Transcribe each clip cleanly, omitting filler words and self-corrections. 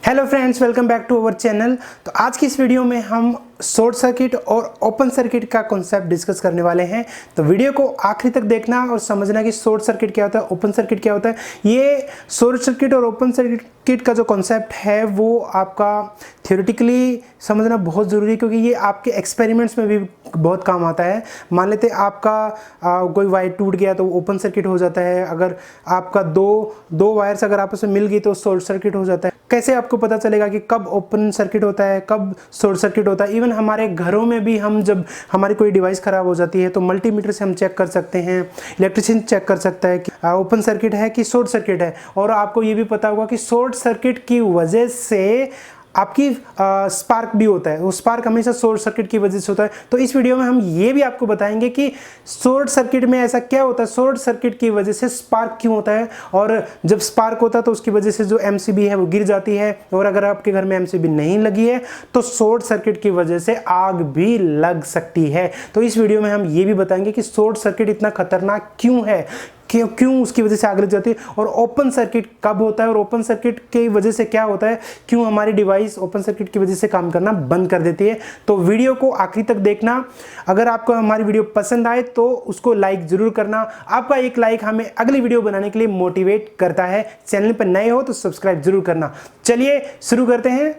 Hello friends, welcome back to our channel. तो आज की इस वीडियो में हम शॉर्ट सर्किट और ओपन सर्किट का कॉन्सेप्ट डिस्कस करने वाले हैं। तो वीडियो को आखिरी तक देखना और समझना कि शॉर्ट सर्किट क्या होता है, ओपन सर्किट क्या होता है। ये शॉर्ट सर्किट और ओपन सर्किट का जो कॉन्सेप्ट है वो आपका थियोरेटिकली समझना बहुत ज़रूरी है, क्योंकि ये आपके एक्सपेरिमेंट्स में भी बहुत काम आता है। मान लेते हैं आपका कोई वायर टूट गया तो ओपन सर्किट हो जाता है। अगर आपका दो वायर्स अगर आपस में मिल गई तो शॉर्ट सर्किट हो जाता है। कैसे आपको पता चलेगा कि कब ओपन सर्किट होता है, कब शॉर्ट सर्किट होता है। इवन हमारे घरों में भी हम जब हमारी कोई डिवाइस खराब हो जाती है तो मल्टीमीटर से हम चेक कर सकते हैं, इलेक्ट्रिशियन चेक कर सकता है कि ओपन सर्किट है कि शॉर्ट सर्किट है। और आपको ये भी पता होगा कि शॉर्ट सर्किट की वजह से आपकी स्पार्क भी होता है। वो स्पार्क हमेशा शॉर्ट सर्किट की वजह से होता है। तो इस वीडियो में हम ये भी आपको बताएंगे कि शॉर्ट सर्किट में ऐसा क्या होता है, शॉर्ट सर्किट की वजह से स्पार्क क्यों होता है, और जब स्पार्क होता है तो उसकी वजह से जो एमसीबी है वो गिर जाती है। और अगर आपके घर में एमसीबी नहीं लगी है तो शॉर्ट सर्किट की वजह से आग भी लग सकती है। तो इस वीडियो में हम ये भी बताएंगे कि शॉर्ट सर्किट इतना खतरनाक क्यों है, क्यों उसकी वजह से आग लग जाती है, और ओपन सर्किट कब होता है, और ओपन सर्किट की वजह से क्या होता है, क्यों हमारी डिवाइस ओपन सर्किट की वजह से काम करना बंद कर देती है। तो वीडियो को आखिरी तक देखना। अगर आपको हमारी वीडियो पसंद आए तो उसको लाइक जरूर करना। आपका एक लाइक हमें अगली वीडियो बनाने के लिए मोटिवेट करता है। चैनल पर नए हो तो सब्सक्राइब जरूर करना। चलिए शुरू करते हैं।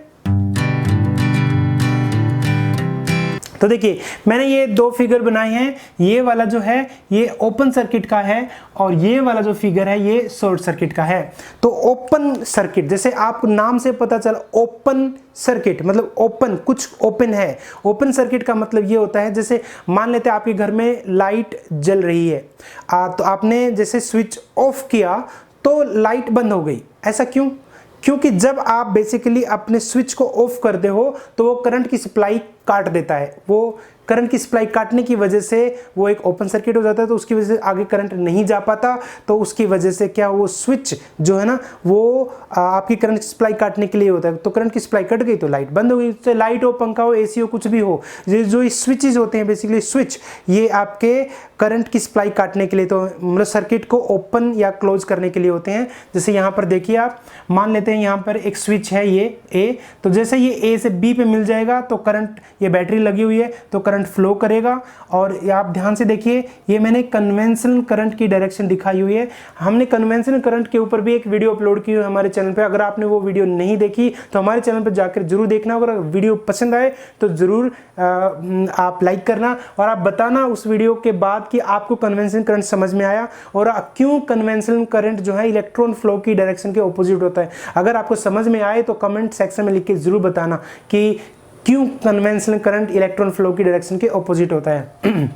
तो देखिए, मैंने ये दो फिगर बनाए हैं। ये वाला जो है ये ओपन सर्किट का है और ये वाला जो फिगर है ये शॉर्ट सर्किट का है। तो ओपन सर्किट, जैसे आपको नाम से पता चला ओपन सर्किट मतलब ओपन, कुछ ओपन है। ओपन सर्किट का मतलब ये होता है, जैसे मान लेते हैं आपके घर में लाइट जल रही है, तो आपने जैसे स्विच ऑफ किया तो लाइट बंद हो गई। ऐसा क्यों? क्योंकि जब आप बेसिकली अपने स्विच को ऑफ करते हो तो वो करंट की सप्लाई काट देता है। वो करंट की सप्लाई काटने की वजह से वो एक ओपन सर्किट हो जाता है। तो उसकी वजह से आगे करंट नहीं जा पाता। तो उसकी वजह से क्या, वो स्विच जो है ना वो आपकी करंट की सप्लाई काटने के लिए होता है। तो करंट की सप्लाई कट गई तो लाइट बंद हो गई। चाहे लाइट हो, पंखा हो, एसी हो, कुछ भी हो, ये जो स्विचेज होते हैं बेसिकली स्विच, ये आपके करंट की सप्लाई काटने के लिए, तो मतलब सर्किट को ओपन या क्लोज करने के लिए होते हैं। जैसे यहाँ पर देखिए, आप मान लेते हैं यहाँ पर एक स्विच है ये ए, तो जैसे ये ए से बी पे मिल जाएगा तो करंट, ये बैटरी लगी हुई है तो करंट फ्लो करेगा। और आप ध्यान से देखिए, ये मैंने कन्वेंशनल करंट की डायरेक्शन दिखाई हुई है। हमने कन्वेंशनल करंट के ऊपर भी एक वीडियो अपलोड की है हमारे चैनल पे। अगर आपने वो वीडियो नहीं देखी तो हमारे चैनल पर जाकर जरूर देखना। अगर वीडियो पसंद आए तो जरूर आप लाइक करना और आप बताना उस वीडियो के बाद कि आपको कन्वेंशनल करंट समझ में आया और क्यों कन्वेंशनल करंट जो है इलेक्ट्रॉन फ्लो की डायरेक्शन के ऑपोजिट होता है। अगर आपको समझ में आए तो कमेंट सेक्शन में लिख के जरूर बताना कि क्यों कन्वेंशनल करंट इलेक्ट्रॉन फ्लो की डायरेक्शन के ऑपोजिट होता है।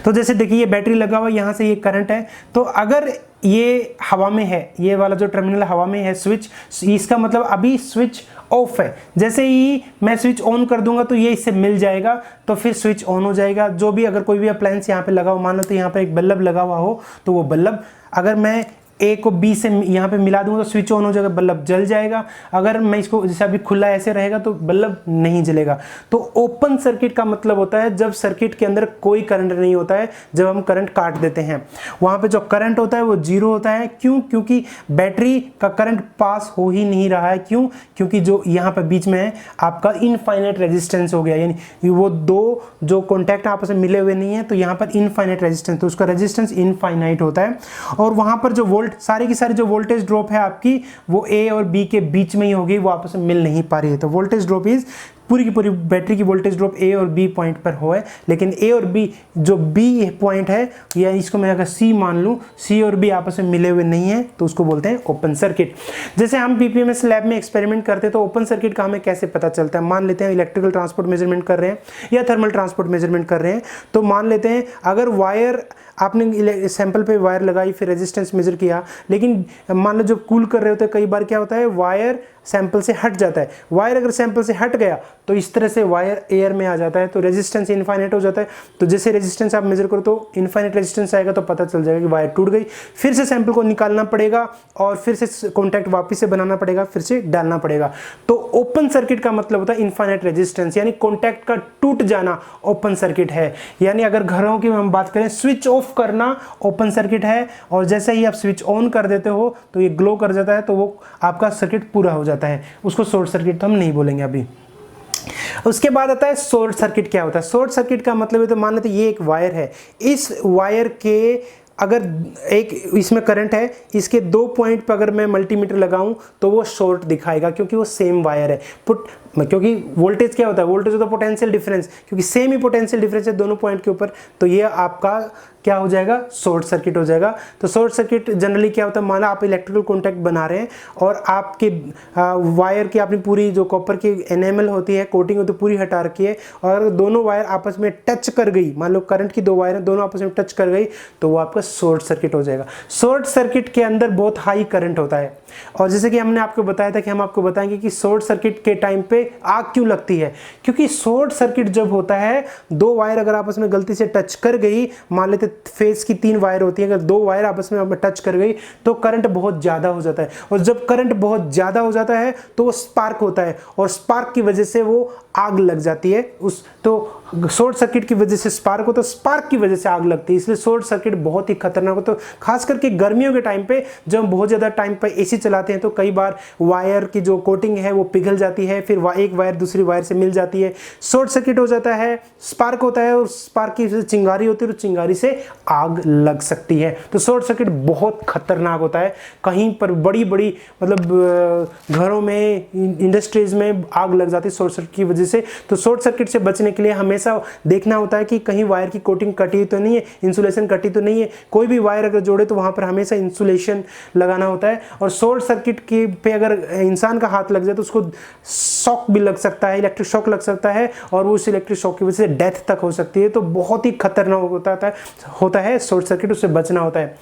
तो जैसे देखिए, ये बैटरी लगा हुआ, यहाँ से ये करंट है। तो अगर ये हवा में है, ये वाला जो टर्मिनल हवा में है स्विच, इसका मतलब अभी स्विच ऑफ है। जैसे ही मैं स्विच ऑन कर दूंगा तो ये इससे मिल जाएगा, तो फिर स्विच ऑन हो जाएगा। जो भी अगर कोई भी अप्लायंस यहाँ पे लगा हो, मान लो तो यहाँ पे एक बल्ब लगा हुआ हो, तो वो बल्ब अगर मैं ए को बी से यहाँ पे मिला दूंगा तो स्विच ऑन हो जाएगा, बल्ब जल जाएगा। अगर मैं इसको जैसे अभी खुला ऐसे रहेगा तो बल्ब नहीं जलेगा। तो ओपन सर्किट का मतलब होता है जब सर्किट के अंदर कोई करंट नहीं होता है, जब हम करंट काट देते हैं वहाँ पे जो करंट होता है वो जीरो होता है। क्यों? क्योंकि बैटरी का करंट पास हो ही नहीं रहा है। क्यों? क्योंकि जो यहाँ पे बीच में है आपका इनफाइनाइट रेजिस्टेंस हो गया, यानी वो दो जो कॉन्टैक्ट आपस में मिले हुए नहीं है, तो यहाँ पर इनफाइनाइट रेजिस्टेंस, तो उसका रेजिस्टेंस इनफाइनाइट होता है। और वहाँ पर जो सारी की सारी जो वोल्टेज ड्रॉप है आपकी वो ए और बी के बीच में ही होगी, वो आपस में मिल नहीं पा रही है। तो वोल्टेज ड्रॉप इज पूरी की पूरी बैटरी की वोल्टेज ड्रॉप ए और बी पॉइंट पर हो है। लेकिन ए और बी जो बी पॉइंट है, या इसको मैं अगर सी मान लूँ, सी और बी आपस में मिले हुए नहीं है, तो उसको बोलते हैं ओपन सर्किट। जैसे हम पीपीएमएस लैब में एक्सपेरिमेंट करते हैं तो ओपन सर्किट का हमें कैसे पता चलता है। मान लेते हैं इलेक्ट्रिकल ट्रांसपोर्ट मेजरमेंट कर रहे हैं या थर्मल ट्रांसपोर्ट मेजरमेंट कर रहे हैं, तो मान लेते हैं अगर वायर आपने सैंपल पे वायर लगाई, फिर रेजिस्टेंस मेजर किया, लेकिन मान लो जब कूल कर रहे होते हैं कई बार क्या होता है, वायर सैंपल से हट जाता है। वायर अगर सैंपल से हट गया तो इस तरह से वायर एयर में आ जाता है, तो रेजिस्टेंस इनफाइनाइट हो जाता है। तो जैसे रेजिस्टेंस आप मेजर करो तो इनफाइनाइट रेजिस्टेंस आएगा, तो पता चल जाएगा कि वायर टूट गई। फिर से सैंपल को निकालना पड़ेगा और फिर से कॉन्टैक्ट वापस से बनाना पड़ेगा, फिर से डालना पड़ेगा। तो ओपन सर्किट का मतलब होता है इनफाइनाइट रेजिस्टेंस, यानी कॉन्टैक्ट का टूट जाना ओपन सर्किट है। यानी अगर घरों की हम बात करें, स्विच ऑफ करना ओपन सर्किट है, और जैसे ही आप स्विच ऑन कर देते हो तो ये ग्लो कर जाता है, तो वो आपका सर्किट पूरा हो जाता है। उसको शॉर्ट सर्किट तो हम नहीं बोलेंगे अभी। उसके बाद आता है शॉर्ट सर्किट। क्या होता है शॉर्ट सर्किट का मतलब है, तो मान लेते ये एक वायर है, इस वायर के अगर एक इसमें करंट है, इसके 2 पॉइंट पर अगर मैं मल्टीमीटर लगाऊं तो वो शॉर्ट दिखाएगा, क्योंकि वो सेम वायर है। क्योंकि वोल्टेज क्या होता है, वोल्टेज होता है पोटेंशियल डिफरेंस, क्योंकि सेम ही पोटेंशियल डिफरेंस है दोनों पॉइंट के ऊपर, तो ये आपका क्या हो जाएगा, शॉर्ट सर्किट हो जाएगा। तो शॉर्ट सर्किट जनरली क्या होता है, माना आप इलेक्ट्रिकल कॉन्टैक्ट बना रहे हैं और आपके वायर की अपनी पूरी जो कॉपर की एनेमल होती है, कोटिंग होती है, पूरी हटा रखी है, और दोनों वायर आपस में टच कर गई, मान लो करंट की 2 वायर है, दोनों आपस में टच कर गई, तो वो आपका शॉर्ट सर्किट हो जाएगा। शॉर्ट सर्किट के अंदर बहुत हाई करंट होता है, और जैसे कि हमने आपको बताया था कि हम आपको बताएंगे कि शॉर्ट सर्किट के टाइम पे आग क्यों लगती है, क्योंकि शॉर्ट सर्किट जब होता है, 2 वायर अगर आपस में गलती से टच कर गई, मान लेते फेस की 3 वायर होती है, अगर 2 वायर आपस में टच कर गई तो करंट बहुत ज्यादा हो जाता है, और जब करंट बहुत ज्यादा हो जाता है तो वो स्पार्क होता है, और स्पार्क की वजह से वो आग लग जाती है। तो शॉर्ट सर्किट की वजह से स्पार्क हो, तो स्पार्क की वजह से आग लगती है, इसलिए शॉर्ट सर्किट बहुत ही खतरनाक हो। तो खास करके गर्मियों के टाइम पे जब हम बहुत ज्यादा टाइम पे एसी चलाते हैं, तो कई बार वायर की जो कोटिंग है वो पिघल जाती है, फिर एक वायर दूसरी वायर से मिल जाती है, शॉर्ट सर्किट हो जाता है, स्पार्क होता है, और स्पार्क की चिंगारी होती है, तो चिंगारी से आग लग सकती है। तो शॉर्ट सर्किट बहुत खतरनाक होता है। कहीं पर बड़ी बड़ी मतलब घरों में, इंडस्ट्रीज में आग लग जाती है शॉर्ट सर्किट की वजह से। तो शॉर्ट सर्किट से बचने के लिए हमेशा देखना होता है कि कहीं वायर की कोटिंग कटी तो नहीं है, इंसुलेशन कटी तो नहीं है। कोई भी वायर अगर जोड़े तो वहां पर हमेशा इंसुलेशन लगाना होता है। और शॉर्ट सर्किट के पे अगर इंसान का हाथ लग जाए तो उसको शॉक भी लग सकता है, इलेक्ट्रिक शॉक लग सकता है, और वो उस इलेक्ट्रिक शॉक की वजह से डेथ तक हो सकती है। तो बहुत ही खतरनाक होता है शॉर्ट सर्किट, उससे बचना होता है।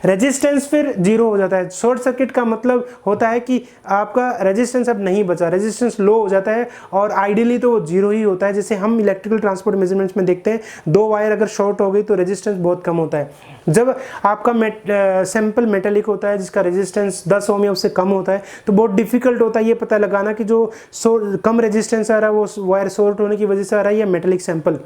रेजिस्टेंस फिर 0 हो जाता है। शॉर्ट सर्किट का मतलब होता है कि आपका रेजिस्टेंस अब नहीं बचा, रेजिस्टेंस लो हो जाता है, और आइडियली तो वो 0 ही होता है। जैसे हम इलेक्ट्रिकल ट्रांसपोर्ट मेजरमेंट्स में देखते हैं, 2 वायर अगर शॉर्ट हो गई तो रेजिस्टेंस बहुत कम होता है। जब आपका सैंपल मेटेलिक होता है जिसका रेजिस्टेंस 10 ओम या उससे कम होता है, तो बहुत डिफिकल्ट होता है ये पता लगाना कि जो कम रेजिस्टेंस आ रहा है वो वायर शॉर्ट होने की वजह से आ रहा है या मेटेलिक सैंपल।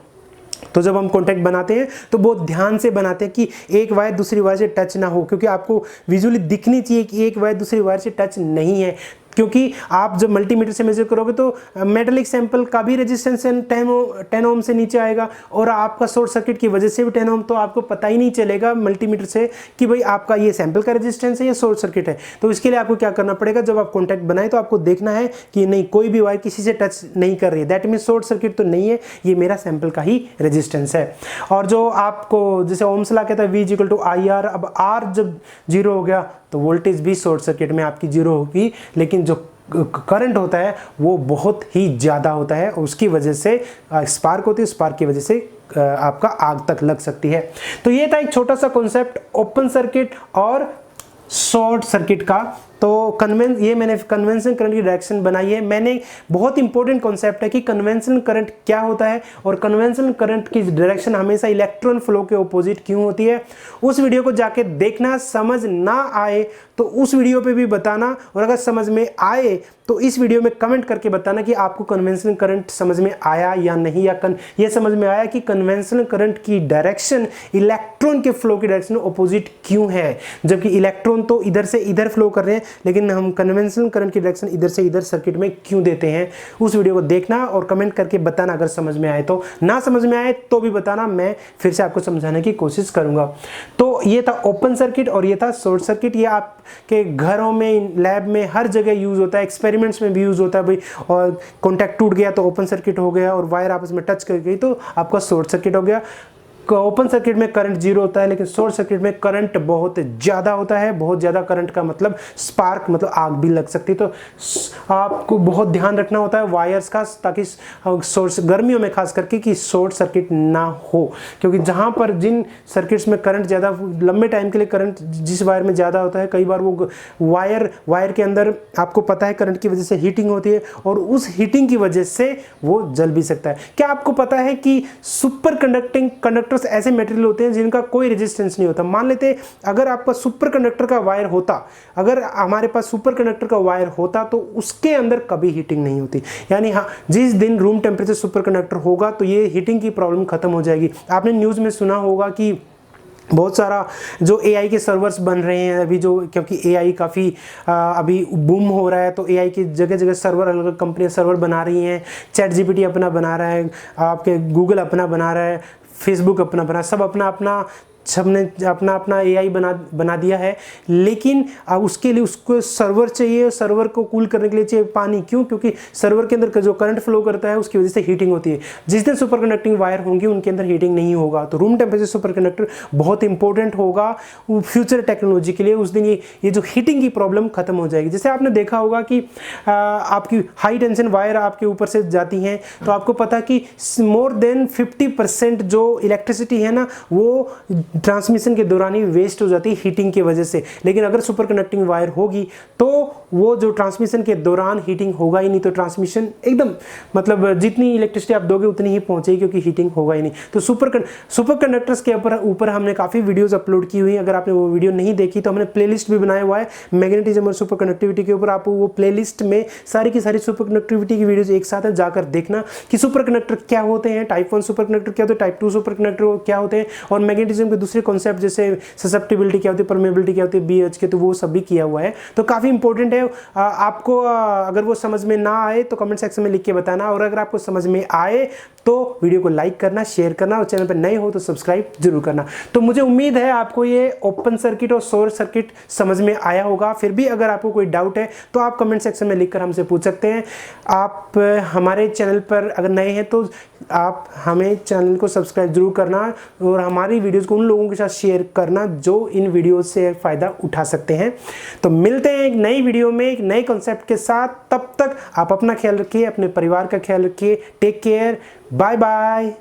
तो जब हम कॉन्टैक्ट बनाते हैं तो बहुत ध्यान से बनाते हैं कि एक वायर दूसरी वायर से टच ना हो, क्योंकि आपको विजुअली दिखनी चाहिए कि एक वायर दूसरी वायर से टच नहीं है। क्योंकि आप जब मल्टीमीटर से मेजर करोगे तो मेटेलिक सैंपल का भी रेजिस्टेंस 10 ओम से नीचे आएगा, और आपका शॉर्ट सर्किट की वजह से भी 10 ओम, तो आपको पता ही नहीं चलेगा मल्टीमीटर से कि भाई आपका ये सैंपल का रेजिस्टेंस है या शॉर्ट सर्किट है। तो इसके लिए आपको क्या करना पड़ेगा, जब आप कॉन्टैक्ट बनाए तो आपको देखना है कि नहीं, कोई भी वायर किसी से टच नहीं कर रही है, दैट मीन शॉर्ट सर्किट तो नहीं है, ये मेरा सैंपल का ही रेजिस्टेंस है। और जो आपको जैसे ओम्स लॉ कहता है V = IR, अब R जब 0 हो गया तो वोल्टेज भी शॉर्ट सर्किट में आपकी 0 होगी, लेकिन जो करंट होता है वो बहुत ही ज़्यादा होता है, उसकी वजह से स्पार्क होती है, स्पार्क की वजह से आपका आग तक लग सकती है। तो ये था एक छोटा सा कॉन्सेप्ट ओपन सर्किट और शॉर्ट सर्किट का। तो ये मैंने कन्वेंशनल करंट की डायरेक्शन बनाई है। मैंने बहुत इंपॉर्टेंट कॉन्सेप्ट है कि कन्वेंशनल करंट क्या होता है और कन्वेंशनल करंट की डायरेक्शन हमेशा इलेक्ट्रॉन फ्लो के ऑपोजिट क्यों होती है। उस वीडियो को जाके देखना, समझ ना आए तो उस वीडियो पे भी बताना, और अगर समझ में आए तो इस वीडियो में कमेंट करके बताना कि आपको कन्वेंशनल करंट समझ में आया या नहीं, या ये समझ में आया कि कन्वेंशनल करंट की डायरेक्शन इलेक्ट्रॉन के फ्लो की डायरेक्शन ऑपोजिट क्यों है, जबकि इलेक्ट्रॉन तो इधर से इधर फ्लो कर रहे हैं, लेकिन हम कन्वेंशनल करंट की डायरेक्शन इधर से इधर सर्किट में क्यों देते हैं। उस वीडियो को देखना और कमेंट करके बताना अगर समझ में आए तो, ना समझ में आए तो भी बताना, मैं फिर से आपको समझाने की कोशिश करूंगा। तो ये था ओपन सर्किट और ये था शॉर्ट सर्किट। ये आपके घरों में, लैब में, हर जगह यूज होता है, एक्सपेरिमेंट्स में भी यूज होता है भाई। और कॉन्टैक्ट टूट गया तो ओपन सर्किट हो गया, और वायर आपस में टच कर गई तो आपका शॉर्ट सर्किट हो गया। ओपन सर्किट में करंट जीरो होता है, लेकिन शॉर्ट सर्किट में करंट बहुत ज़्यादा होता है। बहुत ज़्यादा करंट का मतलब स्पार्क, मतलब आग भी लग सकती है। तो आपको बहुत ध्यान रखना होता है वायर्स का, ताकि शॉर्ट, गर्मियों में खास करके, कि शॉर्ट सर्किट ना हो। क्योंकि जहाँ पर जिन सर्किट्स में करंट ज़्यादा, लंबे टाइम के लिए करंट जिस वायर में ज़्यादा होता है, कई बार वो वायर के अंदर आपको पता है करंट की वजह से हीटिंग होती है, और उस हीटिंग की वजह से वो जल भी सकता है। क्या आपको पता है कि सुपर कंडक्टिंग कंडक्टर्स ऐसे मटेरियल होते हैं जिनका कोई रेजिस्टेंस नहीं होता। मान लेते अगर आपका सुपर कंडक्टर का वायर होता, अगर हमारे पास सुपर कंडक्टर का वायर होता, तो उसके अंदर कभी हीटिंग नहीं होती। यानी हाँ, जिस दिन रूम टेम्परेचर सुपर कंडक्टर होगा तो ये हीटिंग की प्रॉब्लम खत्म हो जाएगी। आपने न्यूज़ में सुना होगा कि बहुत सारा जो AI के सर्वर्स बन रहे हैं अभी, जो क्योंकि AI काफ़ी अभी बूम हो रहा है, तो AI की जगह जगह सर्वर, अलग अलग कंपनियां सर्वर बना रही हैं। ChatGPT अपना बना रहा है, आपके गूगल अपना बना रहा है, फेसबुक अपना बना, सब अपना अपना, सबने अपना अपना AI बना दिया है। लेकिन उसके लिए उसको सर्वर चाहिए, सर्वर को कूल करने के लिए चाहिए पानी। क्यों? क्योंकि सर्वर के अंदर जो करंट फ्लो करता है उसकी वजह से हीटिंग होती है। जिस दिन सुपर कंडक्टिंग वायर होंगी उनके अंदर हीटिंग नहीं होगा। तो रूम टेम्परेचर सुपर कंडक्टर बहुत इंपॉर्टेंट होगा फ्यूचर टेक्नोलॉजी के लिए। उस दिन ये जो हीटिंग की प्रॉब्लम खत्म हो जाएगी। जैसे आपने देखा होगा कि आपकी हाई टेंशन वायर आपके ऊपर से जाती हैं, तो आपको पता है कि मोर देन 50% जो इलेक्ट्रिसिटी है ना, वो ट्रांसमिशन के दौरान ही वेस्ट हो जाती है हीटिंग की वजह से। लेकिन अगर सुपर कंडक्टिंग वायर होगी तो वो जो ट्रांसमिशन के दौरान हीटिंग होगा ही नहीं, तो ट्रांसमिशन एकदम, मतलब जितनी इलेक्ट्रिसिटी आप दोगे उतनी ही पहुंचेगी, क्योंकि हीटिंग होगा ही नहीं। तो सुपर कंडक्टर्स के ऊपर हमने काफ़ी वीडियोस अपलोड की हुई। अगर आपने वो वीडियो नहीं देखी तो हमने प्लेलिस्ट भी बनाया हुआ है मैग्नेटिज्म और सुपर कंडक्टिविटी के ऊपर। आप वो प्लेलिस्ट में सारी की सारी सुपर कंडक्टिविटी की वीडियोज एक साथ है, जाकर देखना कि सुपर कंडक्टर क्या होते हैं, टाइप 1 सुपर कंडक्टर क्या होते हैं, टाइप 2 सुपर कंडक्टर क्या होते हैं, और मैग्नेटिज्म के दूसरे कॉन्सेप्ट जैसे ससेप्टिबिलिटी क्या होती है, परमेबिलिटी क्या होती है, BH के, तो वो सब भी किया हुआ है। तो काफ़ी इंपॉर्टेंट है। आपको अगर वो समझ में ना आए तो कमेंट सेक्शन में लिख के बताना, और अगर आपको समझ में आए तो वीडियो को लाइक करना, शेयर करना, और चैनल पर नए हो तो सब्सक्राइब जरूर करना। तो मुझे उम्मीद है आपको ये ओपन सर्किट और शॉर्ट सर्किट समझ में आया होगा। फिर भी अगर आपको कोई डाउट है तो आप कमेंट सेक्शन में लिखकर हमसे पूछ सकते हैं। आप हमारे चैनल पर अगर नए हैं तो आप हमें चैनल को सब्सक्राइब जरूर करना, और हमारी वीडियोस को उन लोगों के साथ शेयर करना जो इन वीडियोस से फ़ायदा उठा सकते हैं। तो मिलते हैं एक नई वीडियो में एक नए कॉन्सेप्ट के साथ। तब तक आप अपना ख्याल रखिए, अपने परिवार का ख्याल रखिए। Take care, bye bye.